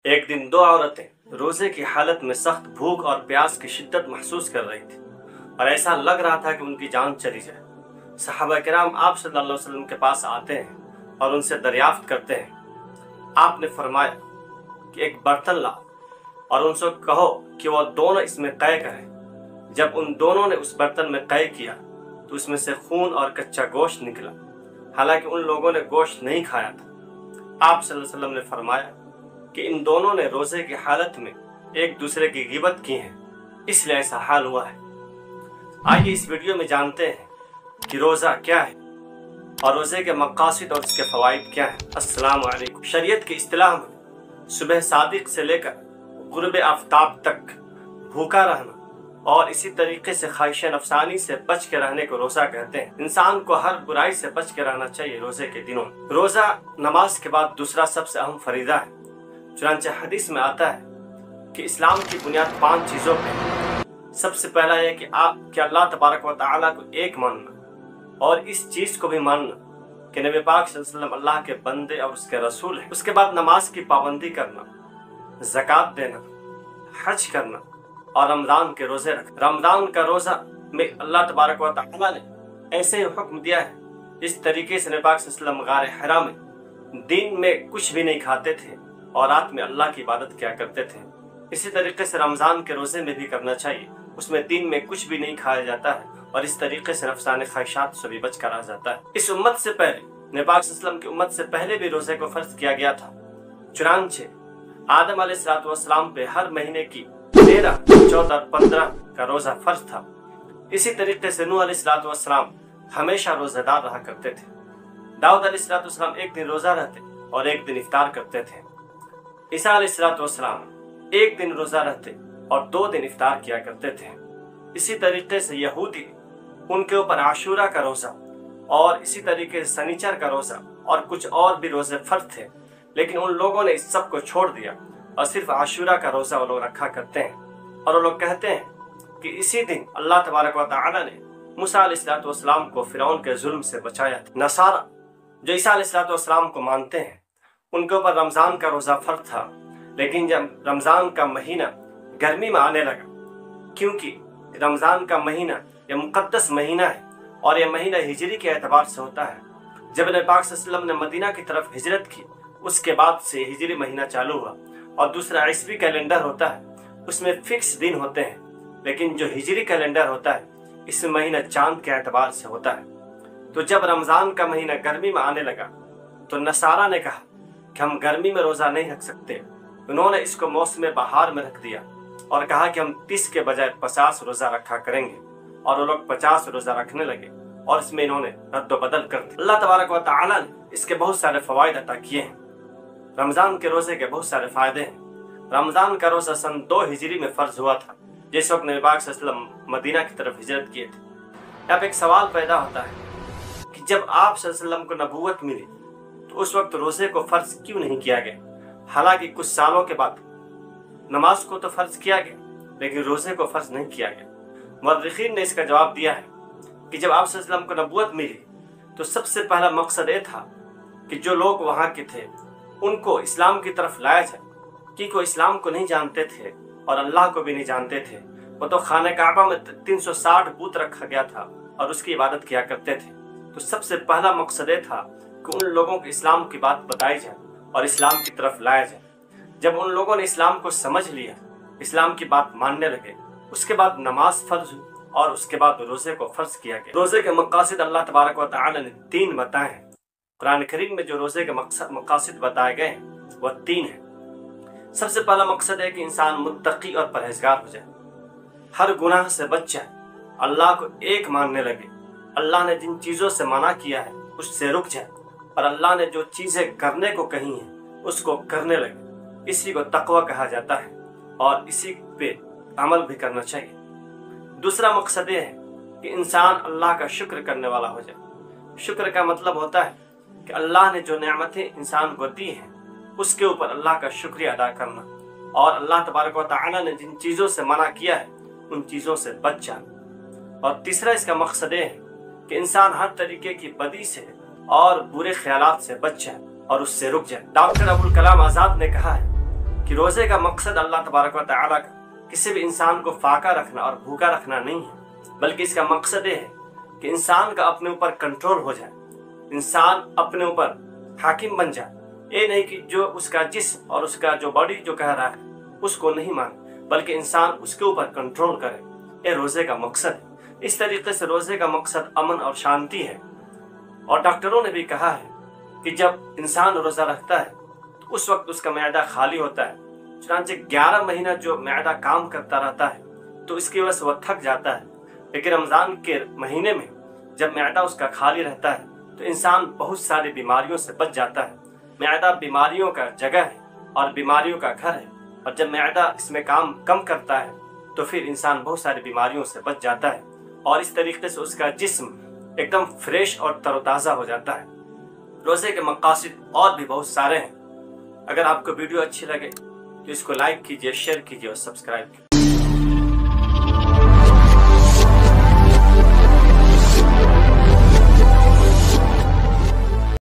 एक दिन दो औरतें रोजे की हालत में सख्त भूख और प्यास की शिद्दत महसूस कर रही थी और ऐसा लग रहा था कि उनकी जान चली जाए। सहाबा किराम आप सल्लल्लाहु अलैहि वसल्लम के पास आते हैं और उनसे दरियाफ्त करते हैं। आपने फरमाया कि एक बर्तन लाओ और उनसे कहो कि वो दोनों इसमें तय करें। जब उन दोनों ने उस बर्तन में तय किया तो उसमें से खून और कच्चा गोश्त निकला। हालांकि उन लोगों ने गोश्त नहीं खाया था। आप सल्लल्लाहु अलैहि वसल्लम ने फरमाया कि इन दोनों ने रोजे की हालत में एक दूसरे की गिबत की है, इसलिए ऐसा हाल हुआ है। आइए इस वीडियो में जानते हैं कि रोजा क्या है और रोजे के मकासद और इसके फवाइद क्या हैं। अस्सलाम वालेकुम। शरीयत की इस्तिलाह में सुबह सादिक से लेकर गुरूब आफ्ताब तक भूखा रहना और इसी तरीके से ख्वाहिश नफसानी से बच के रहने को रोजा कहते हैं। इंसान को हर बुराई से बच के रहना चाहिए रोजे के दिनों। रोजा नमाज के बाद दूसरा सबसे अहम फरीदा है। चुनांचे हदीस में आता है कि इस्लाम की बुनियाद 5 चीजों पे है। सबसे पहला है कि अल्लाह तबारक व तआला को एक मानना और इस चीज को भी मानना कि नबी पाक सल्लल्लाहु अलैहि वसल्लम अल्लाह के बंदे और उसके रसूल हैं। उसके बाद नमाज की पाबंदी करना, ज़कात देना, हज करना और रमजान के रोजे रखना। रमजान का रोजा में अल्लाह तबारक व तआला ने ऐसे ही हुक्म दिया है इस तरीके से नबी पाक सल्लल्लाहु अलैहि वसल्लम गारे हिरा में दिन में कुछ भी नहीं खाते थे और रात में अल्लाह की इबादत किया करते थे। इसी तरीके से रमजान के रोजे में भी करना चाहिए। उसमें दिन में कुछ भी नहीं खाया जाता है और इस तरीके से नफसानी ख्वाहिशात से भी बच कर रहा जाता है। इस उम्मत से पहले नबी पाक सल्लल्लाहु अलैहि वसल्लम की उम्मत से पहले भी रोजे को फर्ज किया गया था। चुनांचे आदम अलैहिस्सलाम पे हर महीने की 13, 14, 15 का रोजा फर्ज था। इसी तरीके से नूह अलैहिस्सलाम हमेशा रोजेदार रहा करते थे। दाऊद अलैहिस्सलाम एक दिन रोजा रहते और एक दिन इफ्तार करते थे। ईसा अलैहिस्सलाम एक दिन रोजा रहते और 2 दिन इफ्तार किया करते थे। इसी तरीके से यहूदी उनके ऊपर आशूरा का रोजा और इसी तरीके से शनिचर का रोजा और कुछ और भी रोजे फर्ज थे, लेकिन उन लोगों ने इस सब को छोड़ दिया और सिर्फ आशूरा का रोजा वो लोग रखा करते हैं। और वो लोग कहते हैं कि इसी दिन अल्लाह तबारक व तआला ने मूसा अलैहिस्सलाम को फिरौन के जुल्म से बचाया था। नसारा जो ईसा अलैहिस्सलाम को मानते हैं उनके ऊपर रमजान का रोजा फर्ज था, लेकिन जब रमजान का महीना गर्मी में आने लगा, क्योंकि रमजान का महीना यह मुकद्दस महीना है और यह महीना हिजरी के एतबार से होता है। जब नबी पाक सल्लल्लाहु अलैहि वसल्लम ने मदीना की तरफ हिजरत की उसके बाद से हिजरी महीना चालू हुआ। और दूसरा ईस्वी कैलेंडर होता है, उसमें फिक्स दिन होते हैं, लेकिन जो हिजरी कैलेंडर होता है इसमें महीना चांद के एतबार से होता है। तो जब रमजान का महीना गर्मी में आने लगा तो नसारा ने कहा कि हम गर्मी में रोजा नहीं रख सकते। उन्होंने इसको मौसम बहार में रख दिया और कहा कि हम 30 के बजाय 50 रोजा रखा करेंगे, और वो लोग 50 रोजा रखने लगे और इसमें इन्होंने रद्द-बदल कर दिया। अल्लाह तबारक व तआला ने इसके बहुत सारे फवाइद अता किए हैं। रमजान के रोजे के बहुत सारे फायदे हैं। रमजान का रोजा सन 2 हिजरी में फर्ज हुआ था, जिस वक्त नबी पाक सल्लल्लाहु अलैहि वसल्लम मदीना की तरफ हिजरत किए थे। यहाँ पे एक सवाल पैदा होता है कि जब आप सल्लल्लाहु अलैहि वसल्लम को नबूवत मिली तो उस वक्त रोजे को फर्ज क्यों नहीं किया गया? हालांकि कुछ सालों के बाद नमाज को तो फर्ज किया गया, लेकिन रोजे को फर्ज नहीं किया गया। मुअर्रिखीन ने इसका जवाब दिया है कि जब आप सल्लल्लाहु अलैहि वसल्लम को नबूवत मिली तो सबसे पहला मकसद ये था कि जो लोग वहाँ के थे उनको इस्लाम की तरफ लाया जाए, क्योंकि वो इस्लाम को नहीं जानते थे और अल्लाह को भी नहीं जानते थे। वो तो खाने काबा में 360 बूत रखा गया था और उसकी इबादत किया करते थे। तो सबसे पहला मकसद ये था कि उन लोगों को इस्लाम की बात बताई जाए और इस्लाम की तरफ लाया जाए। जब उन लोगों ने इस्लाम को समझ लिया, इस्लाम की बात मानने लगे, उसके बाद नमाज फर्ज हुई और उसके बाद रोजे को फर्ज किया गया। रोजे के मकासद अल्लाह तबारक व तआला ने 3 बताए हैं। कुरान करीम में जो रोजे के मकासद बताए गए हैं वह 3 हैं। सबसे पहला मकसद है कि इंसान मुत्तकी और परहेजगार हो जाए, हर गुनाह से बच जाए, अल्लाह को एक मानने लगे, अल्लाह ने जिन चीजों से मना किया है उससे रुक जाए और अल्लाह ने जो चीजें करने को कही हैं उसको करने लगे। इसी को तकवा कहा जाता है और इसी पे अमल भी करना चाहिए। दूसरा मकसद ये है कि इंसान अल्लाह का शुक्र करने वाला हो जाए। शुक्र का मतलब होता है कि अल्लाह ने जो नेमतें इंसान को दी हैं उसके ऊपर अल्लाह का शुक्रिया अदा करना और अल्लाह तबारक व तआला ने जिन चीजों से मना किया है उन चीजों से बच जाना। और तीसरा इसका मकसद ये है कि इंसान हर तरीके की बदी से और बुरे ख्यालात से बच जाए और उससे रुक जाए। डॉक्टर अबुल कलाम आजाद ने कहा है कि रोजे का मकसद अल्लाह तबारक व तआला का किसी भी इंसान को फाका रखना और भूखा रखना नहीं है, बल्कि इसका मकसद ये है कि इंसान का अपने ऊपर कंट्रोल हो जाए, इंसान अपने ऊपर हाकिम बन जाए। ये नहीं कि जो उसका जिस्म और उसका जो बॉडी जो कह रहा है उसको नहीं माने, बल्कि इंसान उसके ऊपर कंट्रोल करे। ये रोजे का मकसद है। इस तरीके से रोजे का मकसद अमन और शांति है। और डॉक्टरों ने भी कहा है कि जब इंसान रोजा रखता है तो उस वक्त उसका मैदा खाली होता है। चुनांचे 11 महीना जो मैदा काम करता रहता है तो इसकी वजह से वह थक जाता है। लेकिन रमजान के महीने में जब मैदा उसका खाली रहता है तो इंसान बहुत सारी बीमारियों से बच जाता है। मैदा बीमारियों का जगह है और बीमारियों का घर है, और जब मैदा इसमें काम कम करता है तो फिर इंसान बहुत सारी बीमारियों से बच जाता है, और इस तरीके से उसका जिस्म एकदम फ्रेश और तरोताज़ा हो जाता है। रोजे के मकासद और भी बहुत सारे हैं। अगर आपको वीडियो अच्छी लगे तो इसको लाइक कीजिए, शेयर कीजिए और सब्सक्राइब कीजिए।